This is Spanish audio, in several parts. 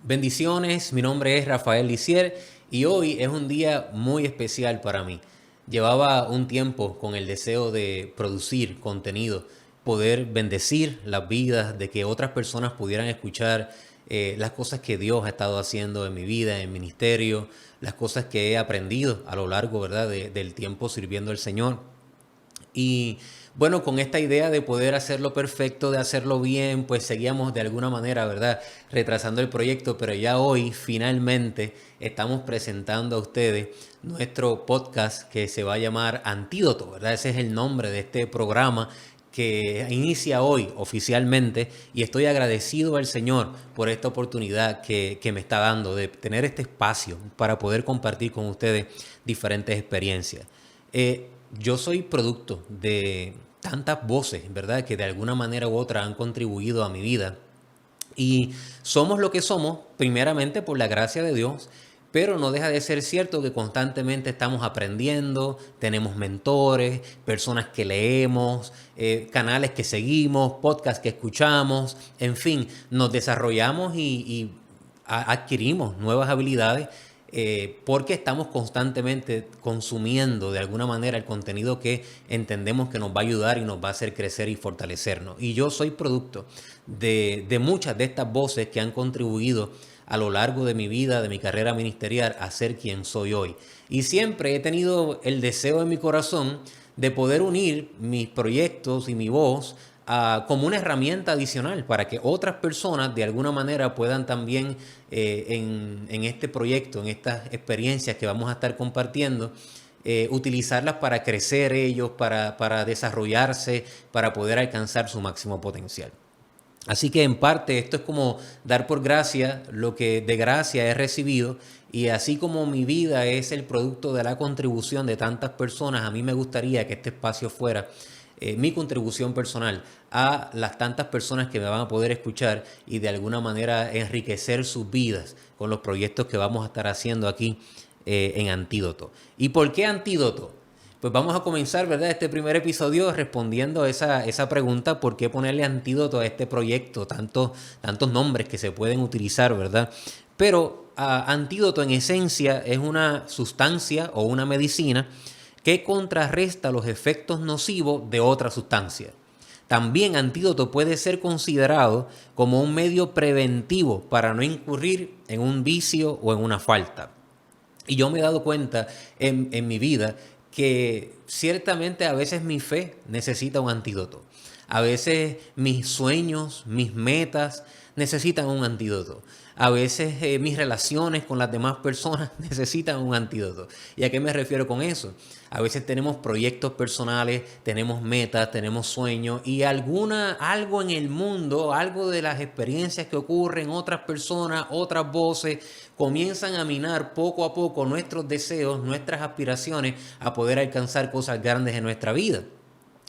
Bendiciones, mi nombre es Rafael Lisier y hoy es un día muy especial para mí. Llevaba un tiempo con el deseo de producir contenido, poder bendecir las vidas, de que otras personas pudieran escuchar las cosas que Dios ha estado haciendo en mi vida, en mi ministerio, las cosas que he aprendido a lo largo, ¿verdad?, del tiempo sirviendo al Señor. Y bueno, con esta idea de poder hacerlo perfecto, de hacerlo bien, pues seguíamos de alguna manera, ¿verdad?, retrasando el proyecto, pero ya hoy finalmente estamos presentando a ustedes nuestro podcast que se va a llamar Antídoto, ¿verdad? Ese es el nombre de este programa que inicia hoy oficialmente y estoy agradecido al Señor por esta oportunidad que me está dando de tener este espacio para poder compartir con ustedes diferentes experiencias. Yo soy producto de tantas voces, ¿verdad?, que de alguna manera u otra han contribuido a mi vida. Y somos lo que somos, primeramente por la gracia de Dios, pero no deja de ser cierto que constantemente estamos aprendiendo, tenemos mentores, personas que leemos, canales que seguimos, podcasts que escuchamos, en fin, nos desarrollamos y adquirimos nuevas habilidades porque estamos constantemente consumiendo de alguna manera el contenido que entendemos que nos va a ayudar y nos va a hacer crecer y fortalecernos. Y yo soy producto de muchas de estas voces que han contribuido a lo largo de mi vida, de mi carrera ministerial, a ser quien soy hoy. Y siempre he tenido el deseo en mi corazón de poder unir mis proyectos y mi voz como una herramienta adicional para que otras personas de alguna manera puedan también en este proyecto, en estas experiencias que vamos a estar compartiendo, utilizarlas para crecer ellos, para desarrollarse, para poder alcanzar su máximo potencial. Así que en parte esto es como dar por gracia lo que de gracia he recibido, y así como mi vida es el producto de la contribución de tantas personas, a mí me gustaría que este espacio fuera mi contribución personal a las tantas personas que me van a poder escuchar y de alguna manera enriquecer sus vidas con los proyectos que vamos a estar haciendo aquí en Antídoto. ¿Y por qué Antídoto? Pues vamos a comenzar, ¿verdad?, este primer episodio respondiendo a esa pregunta: ¿por qué ponerle antídoto a este proyecto? Tantos nombres que se pueden utilizar, ¿verdad? Pero antídoto en esencia es una sustancia o una medicina que contrarresta los efectos nocivos de otra sustancia. También antídoto puede ser considerado como un medio preventivo para no incurrir en un vicio o en una falta. Y yo me he dado cuenta en mi vida que ciertamente a veces mi fe necesita un antídoto. A veces mis sueños, mis metas necesitan un antídoto. A veces mis relaciones con las demás personas necesitan un antídoto. ¿Y a qué me refiero con eso? A veces tenemos proyectos personales, tenemos metas, tenemos sueños y algo en el mundo, algo de las experiencias que ocurren, otras personas, otras voces, comienzan a minar poco a poco nuestros deseos, nuestras aspiraciones a poder alcanzar cosas grandes en nuestra vida.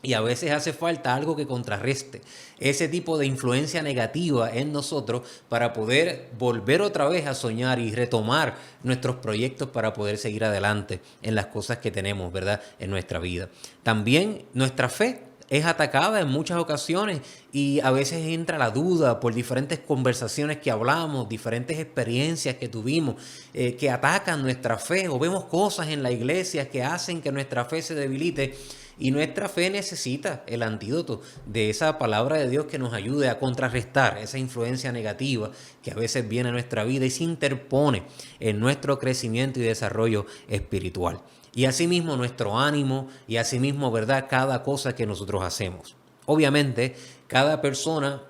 Y a veces hace falta algo que contrarreste ese tipo de influencia negativa en nosotros para poder volver otra vez a soñar y retomar nuestros proyectos para poder seguir adelante en las cosas que tenemos, ¿verdad?, en nuestra vida. También nuestra fe es atacada en muchas ocasiones y a veces entra la duda por diferentes conversaciones que hablamos, diferentes experiencias que tuvimos que atacan nuestra fe, o vemos cosas en la iglesia que hacen que nuestra fe se debilite. Y nuestra fe necesita el antídoto de esa palabra de Dios que nos ayude a contrarrestar esa influencia negativa que a veces viene a nuestra vida y se interpone en nuestro crecimiento y desarrollo espiritual. Y asimismo nuestro ánimo y asimismo, ¿verdad?, cada cosa que nosotros hacemos. Obviamente, cada persona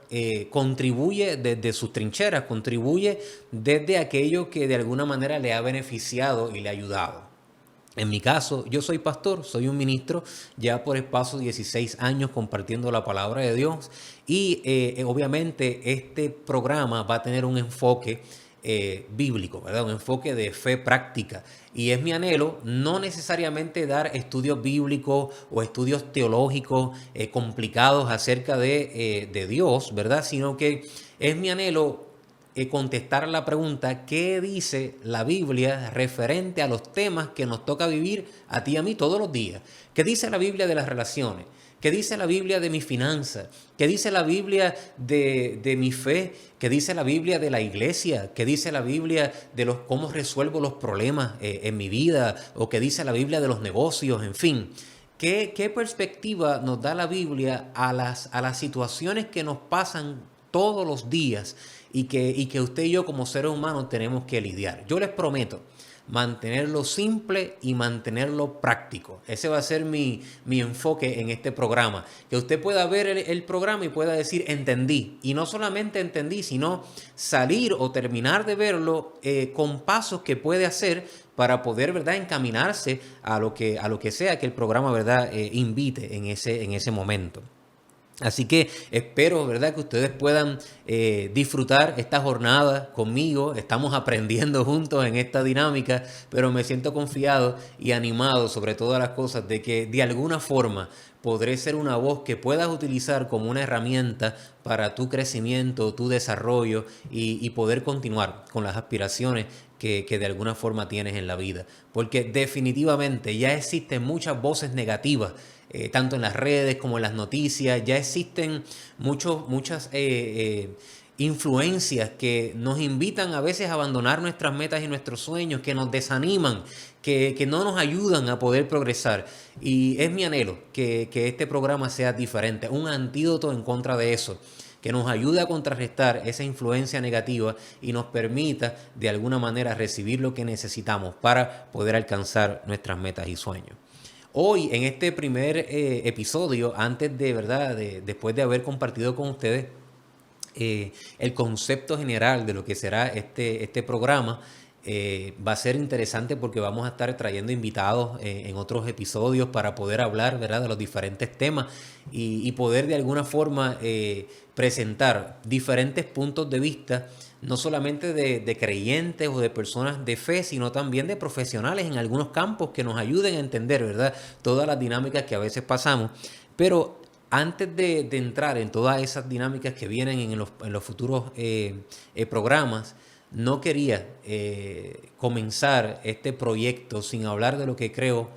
contribuye desde sus trincheras, contribuye desde aquello que de alguna manera le ha beneficiado y le ha ayudado. En mi caso, yo soy pastor, soy un ministro, ya por espacio 16 años compartiendo la palabra de Dios y obviamente este programa va a tener un enfoque bíblico, ¿verdad? Un enfoque de fe práctica. Y es mi anhelo no necesariamente dar estudios bíblicos o estudios teológicos complicados acerca de Dios, ¿verdad? Sino que es mi anhelo contestar la pregunta: ¿qué dice la Biblia referente a los temas que nos toca vivir a ti y a mí todos los días? ¿Qué dice la Biblia de las relaciones? ¿Qué dice la Biblia de mi finanza? ¿Qué dice la Biblia de mi fe? ¿Qué dice la Biblia de la iglesia? ¿Qué dice la Biblia de cómo resuelvo los problemas en mi vida? ¿O qué dice la Biblia de los negocios? En fin, ¿qué perspectiva nos da la Biblia a las situaciones que nos pasan todos los días y que usted y yo como seres humanos tenemos que lidiar? Yo les prometo mantenerlo simple y mantenerlo práctico. Ese va a ser mi enfoque en este programa. Que usted pueda ver el programa y pueda decir, entendí. Y no solamente entendí, sino salir o terminar de verlo con pasos que puede hacer para poder, ¿verdad?, encaminarse a lo que sea que el programa, ¿verdad?, invite en ese momento. Así que espero, ¿verdad?, que ustedes puedan disfrutar esta jornada conmigo. Estamos aprendiendo juntos en esta dinámica, pero me siento confiado y animado sobre todas las cosas de que de alguna forma podré ser una voz que puedas utilizar como una herramienta para tu crecimiento, tu desarrollo y poder continuar con las aspiraciones que de alguna forma tienes en la vida. Porque definitivamente ya existen muchas voces negativas, tanto en las redes como en las noticias. Ya existen muchas influencias que nos invitan a veces a abandonar nuestras metas y nuestros sueños, que nos desaniman, que no nos ayudan a poder progresar. Y es mi anhelo que este programa sea diferente, un antídoto en contra de eso, que nos ayude a contrarrestar esa influencia negativa y nos permita de alguna manera recibir lo que necesitamos para poder alcanzar nuestras metas y sueños. Hoy, en este primer episodio, después de haber compartido con ustedes el concepto general de lo que será este programa, va a ser interesante porque vamos a estar trayendo invitados en otros episodios para poder hablar, ¿verdad?, de los diferentes temas y poder de alguna forma presentar diferentes puntos de vista, no solamente de creyentes o de personas de fe, sino también de profesionales en algunos campos que nos ayuden a entender, ¿verdad?, todas las dinámicas que a veces pasamos. Pero antes de entrar en todas esas dinámicas que vienen en los futuros programas, no quería comenzar este proyecto sin hablar de lo que creo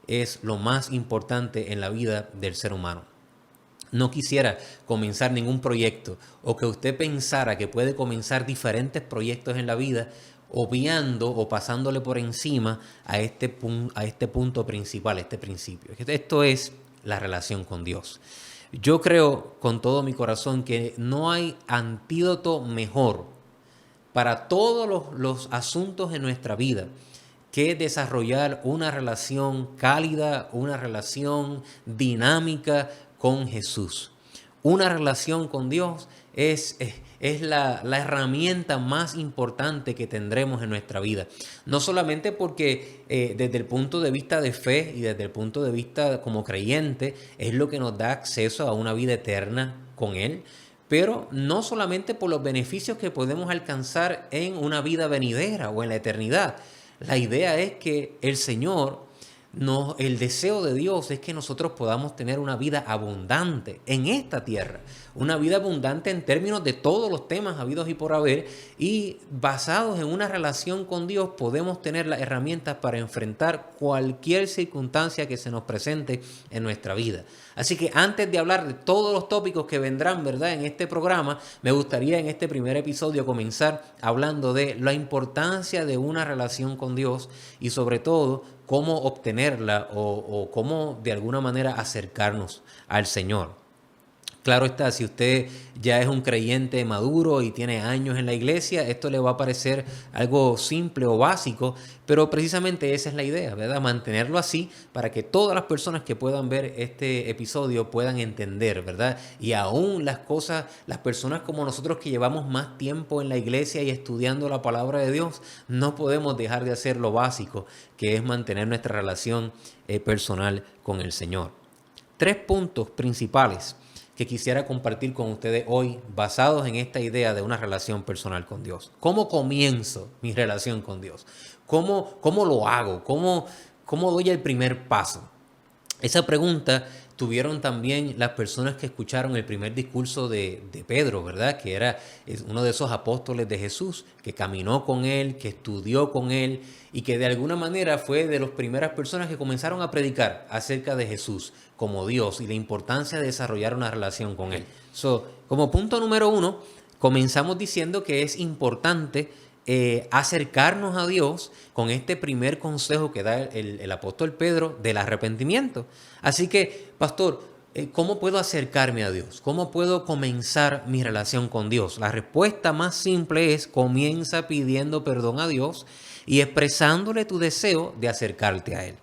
es lo más importante en la vida del ser humano. No quisiera comenzar ningún proyecto o que usted pensara que puede comenzar diferentes proyectos en la vida obviando o pasándole por encima a este punto principal, este principio. Esto es la relación con Dios. Yo creo con todo mi corazón que no hay antídoto mejor para todos los asuntos en nuestra vida que desarrollar una relación cálida, una relación dinámica con Jesús. Una relación con Dios es la herramienta más importante que tendremos en nuestra vida. No solamente porque desde el punto de vista de fe y desde el punto de vista como creyente es lo que nos da acceso a una vida eterna con Él, pero no solamente por los beneficios que podemos alcanzar en una vida venidera o en la eternidad. La idea es que el deseo de Dios es que nosotros podamos tener una vida abundante en esta tierra, una vida abundante en términos de todos los temas habidos y por haber, y basados en una relación con Dios podemos tener las herramientas para enfrentar cualquier circunstancia que se nos presente en nuestra vida. Así que antes de hablar de todos los tópicos que vendrán, ¿verdad?, en este programa, me gustaría en este primer episodio comenzar hablando de la importancia de una relación con Dios y sobre todo cómo obtenerla o cómo de alguna manera acercarnos al Señor. Claro está, si usted ya es un creyente maduro y tiene años en la iglesia, esto le va a parecer algo simple o básico, pero precisamente esa es la idea, ¿verdad? Mantenerlo así para que todas las personas que puedan ver este episodio puedan entender, ¿verdad? Y aún las personas como nosotros que llevamos más tiempo en la iglesia y estudiando la palabra de Dios, no podemos dejar de hacer lo básico, que es mantener nuestra relación personal con el Señor. 3 puntos principales que quisiera compartir con ustedes hoy basados en esta idea de una relación personal con Dios. ¿Cómo comienzo mi relación con Dios? ¿Cómo lo hago? ¿Cómo doy el primer paso? Esa pregunta tuvieron también las personas que escucharon el primer discurso de Pedro, ¿verdad? Que es uno de esos apóstoles de Jesús, que caminó con él, que estudió con él y que de alguna manera fue de las primeras personas que comenzaron a predicar acerca de Jesús como Dios y la importancia de desarrollar una relación con él. Como punto número 1, comenzamos diciendo que es importante acercarnos a Dios con este primer consejo que da el apóstol Pedro del arrepentimiento. Así que, pastor, ¿cómo puedo acercarme a Dios? ¿Cómo puedo comenzar mi relación con Dios? La respuesta más simple es: comienza pidiendo perdón a Dios y expresándole tu deseo de acercarte a Él.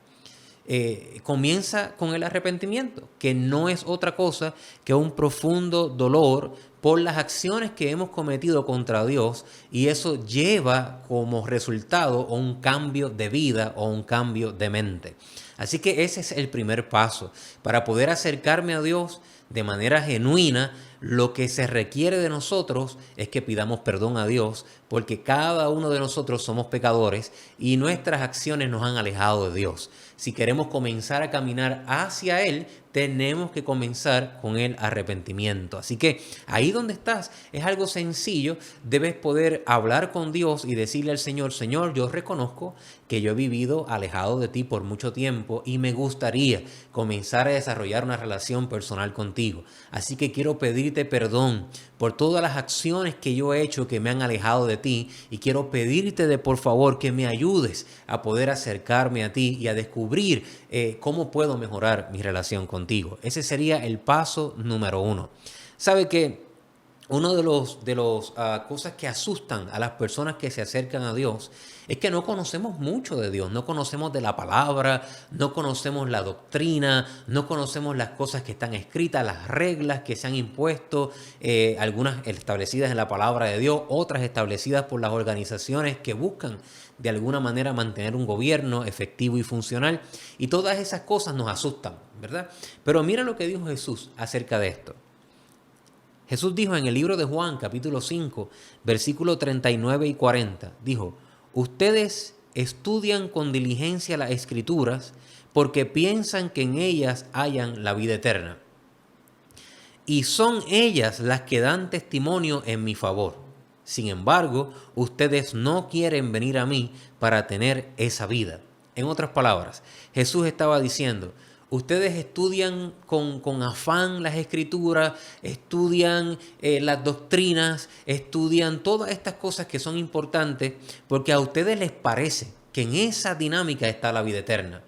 Comienza con el arrepentimiento, que no es otra cosa que un profundo dolor por las acciones que hemos cometido contra Dios, y eso lleva como resultado un cambio de vida o un cambio de mente. Así que ese es el primer paso. Para poder acercarme a Dios de manera genuina, lo que se requiere de nosotros es que pidamos perdón a Dios, porque cada uno de nosotros somos pecadores y nuestras acciones nos han alejado de Dios. Si queremos comenzar a caminar hacia Él, tenemos que comenzar con el arrepentimiento. Así que ahí donde estás es algo sencillo. Debes poder hablar con Dios y decirle al Señor: Señor, yo reconozco que yo he vivido alejado de ti por mucho tiempo y me gustaría comenzar a desarrollar una relación personal contigo. Así que quiero pedirte perdón por todas las acciones que yo he hecho que me han alejado de ti, y quiero pedirte por favor que me ayudes a poder acercarme a ti y a descubrir cómo puedo mejorar mi relación contigo. Ese sería el paso número 1. ¿Sabe que uno de los cosas que asustan a las personas que se acercan a Dios es que no conocemos mucho de Dios, no conocemos de la palabra, no conocemos la doctrina, no conocemos las cosas que están escritas, las reglas que se han impuesto, algunas establecidas en la palabra de Dios, otras establecidas por las organizaciones que buscan de alguna manera mantener un gobierno efectivo y funcional, y todas esas cosas nos asustan, ¿verdad? Pero mira lo que dijo Jesús acerca de esto. Jesús dijo en el libro de Juan, capítulo 5, versículos 39 y 40, dijo: ustedes estudian con diligencia las Escrituras porque piensan que en ellas hallan la vida eterna. Y son ellas las que dan testimonio en mi favor. Sin embargo, ustedes no quieren venir a mí para tener esa vida. En otras palabras, Jesús estaba diciendo: ustedes estudian con afán las Escrituras, estudian las doctrinas, estudian todas estas cosas que son importantes porque a ustedes les parece que en esa dinámica está la vida eterna.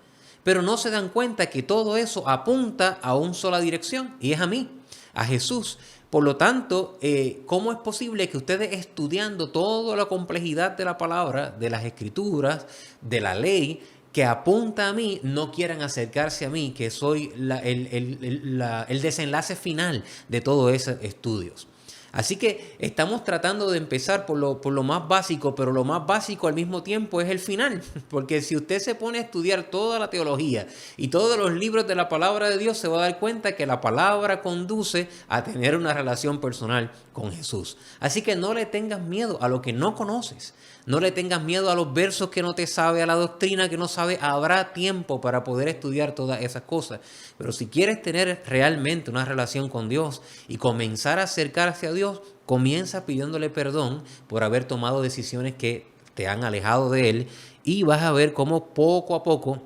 Pero no se dan cuenta que todo eso apunta a una sola dirección, y es a mí, a Jesús. Por lo tanto, ¿cómo es posible que ustedes, estudiando toda la complejidad de la palabra, de las Escrituras, de la ley, que apunta a mí, no quieran acercarse a mí, que soy el desenlace final de todos esos estudios? Así que estamos tratando de empezar por lo más básico, pero lo más básico al mismo tiempo es el final. Porque si usted se pone a estudiar toda la teología y todos los libros de la palabra de Dios, se va a dar cuenta que la palabra conduce a tener una relación personal con Jesús. Así que no le tengas miedo a lo que no conoces. No le tengas miedo a los versos que no te sabe, a la doctrina que no sabe. Habrá tiempo para poder estudiar todas esas cosas. Pero si quieres tener realmente una relación con Dios y comenzar a acercarse a Dios, comienza pidiéndole perdón por haber tomado decisiones que te han alejado de Él, y vas a ver cómo poco a poco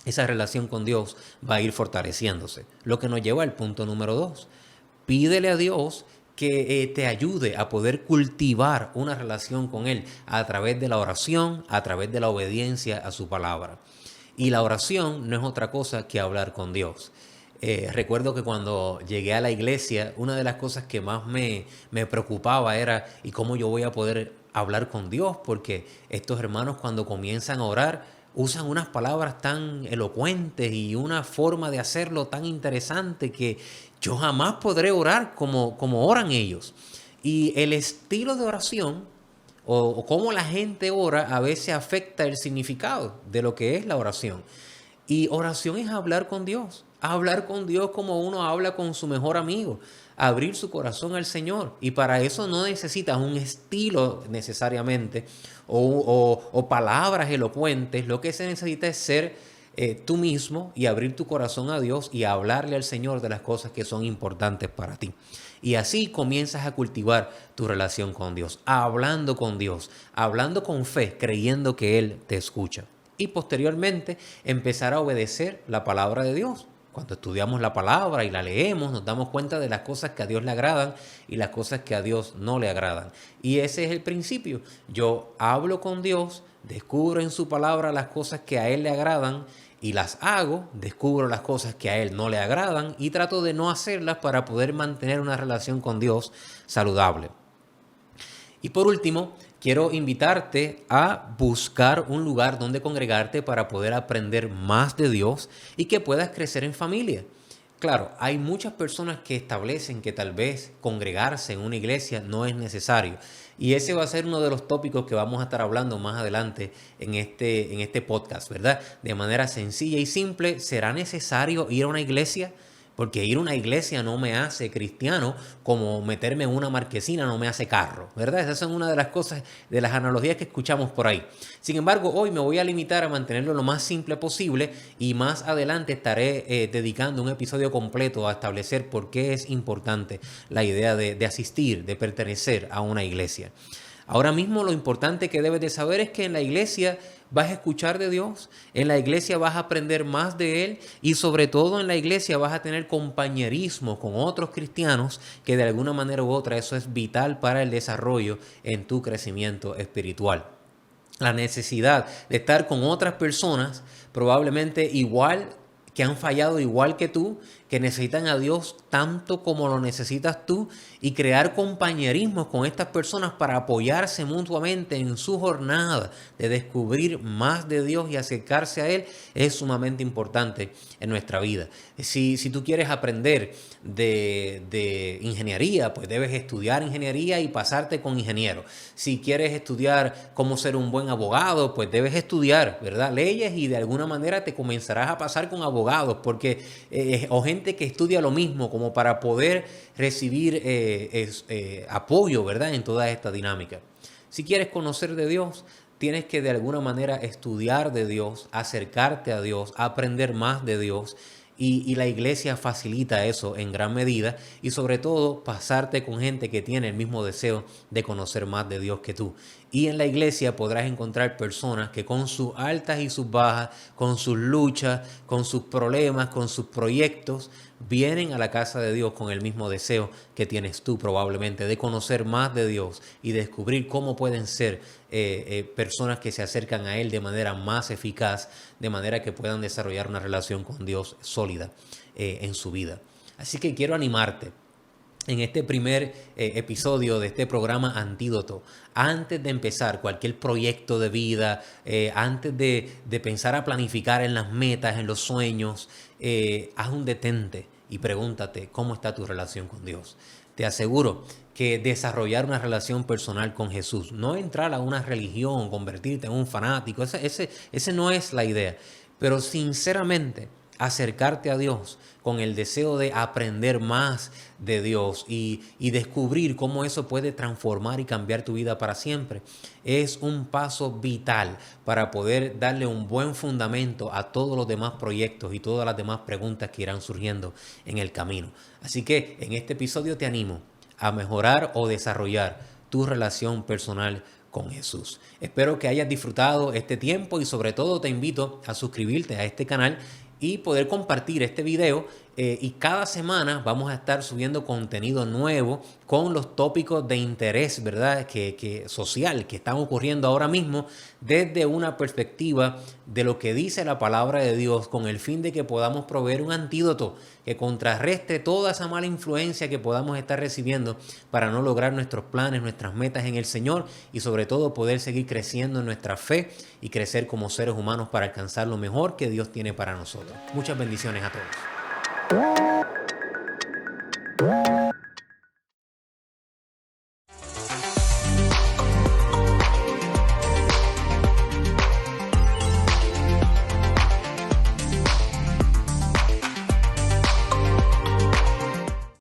esa relación con Dios va a ir fortaleciéndose. Lo que nos lleva al punto número 2. Pídele a Dios que te ayude a poder cultivar una relación con Él a través de la oración, a través de la obediencia a su palabra. Y la oración no es otra cosa que hablar con Dios. Recuerdo que cuando llegué a la iglesia, una de las cosas que más me preocupaba era: ¿y cómo yo voy a poder hablar con Dios? Porque estos hermanos, cuando comienzan a orar, usan unas palabras tan elocuentes y una forma de hacerlo tan interesante que yo jamás podré orar como oran ellos. Y el estilo de oración o cómo la gente ora a veces afecta el significado de lo que es la oración. Y oración es hablar con Dios. Hablar con Dios como uno habla con su mejor amigo. Abrir su corazón al Señor. Y para eso no necesitas un estilo necesariamente o palabras elocuentes. Lo que se necesita es ser tú mismo y abrir tu corazón a Dios y hablarle al Señor de las cosas que son importantes para ti. Y así comienzas a cultivar tu relación con Dios, hablando con Dios, hablando con fe, creyendo que Él te escucha. Y posteriormente empezar a obedecer la palabra de Dios. Cuando estudiamos la palabra y la leemos, nos damos cuenta de las cosas que a Dios le agradan y las cosas que a Dios no le agradan. Y ese es el principio. Yo hablo con Dios, descubro en su palabra las cosas que a Él le agradan y las hago, descubro las cosas que a Él no le agradan y trato de no hacerlas para poder mantener una relación con Dios saludable. Y por último, quiero invitarte a buscar un lugar donde congregarte para poder aprender más de Dios y que puedas crecer en familia. Claro, hay muchas personas que establecen que tal vez congregarse en una iglesia no es necesario. Y ese va a ser uno de los tópicos que vamos a estar hablando más adelante en este podcast, ¿verdad? De manera sencilla y simple, ¿será necesario ir a una iglesia? Porque ir a una iglesia no me hace cristiano, como meterme en una marquesina no me hace carro, ¿verdad? Esas son una de las cosas, de las analogías que escuchamos por ahí. Sin embargo, hoy me voy a limitar a mantenerlo lo más simple posible y más adelante estaré dedicando un episodio completo a establecer por qué es importante la idea de asistir, de pertenecer a una iglesia. Ahora mismo lo importante que debes de saber es que en la iglesia vas a escuchar de Dios, en la iglesia vas a aprender más de Él y sobre todo en la iglesia vas a tener compañerismo con otros cristianos que de alguna manera u otra eso es vital para el desarrollo en tu crecimiento espiritual. La necesidad de estar con otras personas probablemente igual que han fallado igual que tú, que necesitan a Dios tanto como lo necesitas tú y crear compañerismos con estas personas para apoyarse mutuamente en su jornada de descubrir más de Dios y acercarse a Él es sumamente importante en nuestra vida. Si tú quieres aprender de ingeniería, pues debes estudiar ingeniería y pasarte con ingenieros. Si quieres estudiar cómo ser un buen abogado, pues debes estudiar, ¿verdad? Leyes y de alguna manera te comenzarás a pasar con abogados porque o gente que estudia lo mismo como para poder recibir apoyo, ¿verdad? En toda esta dinámica. Si quieres conocer de Dios, tienes que de alguna manera estudiar de Dios, acercarte a Dios, aprender más de Dios. Y la iglesia facilita eso en gran medida y sobre todo pasarte con gente que tiene el mismo deseo de conocer más de Dios que tú. Y en la iglesia podrás encontrar personas que con sus altas y sus bajas, con sus luchas, con sus problemas, con sus proyectos, vienen a la casa de Dios con el mismo deseo que tienes tú probablemente de conocer más de Dios y descubrir cómo pueden ser personas que se acercan a Él de manera más eficaz, de manera que puedan desarrollar una relación con Dios sólida en su vida. Así que quiero animarte en este primer episodio de este programa Antídoto, antes de empezar cualquier proyecto de vida, antes de pensar a planificar en las metas, en los sueños, haz un detente y pregúntate cómo está tu relación con Dios. Te aseguro que desarrollar una relación personal con Jesús, no entrar a una religión, convertirte en un fanático, ese no es la idea, pero sinceramente acercarte a Dios con el deseo de aprender más de Dios y descubrir cómo eso puede transformar y cambiar tu vida para siempre, es un paso vital para poder darle un buen fundamento a todos los demás proyectos y todas las demás preguntas que irán surgiendo en el camino. Así que en este episodio te animo a mejorar o desarrollar tu relación personal con Jesús. Espero que hayas disfrutado este tiempo y sobre todo te invito a suscribirte a este canal y poder compartir este video y cada semana vamos a estar subiendo contenido nuevo con los tópicos de interés, ¿verdad? Que social que están ocurriendo ahora mismo desde una perspectiva de lo que dice la palabra de Dios con el fin de que podamos proveer un antídoto que contrarreste toda esa mala influencia que podamos estar recibiendo para no lograr nuestros planes, nuestras metas en el Señor y sobre todo poder seguir creciendo en nuestra fe y crecer como seres humanos para alcanzar lo mejor que Dios tiene para nosotros. Muchas bendiciones a todos.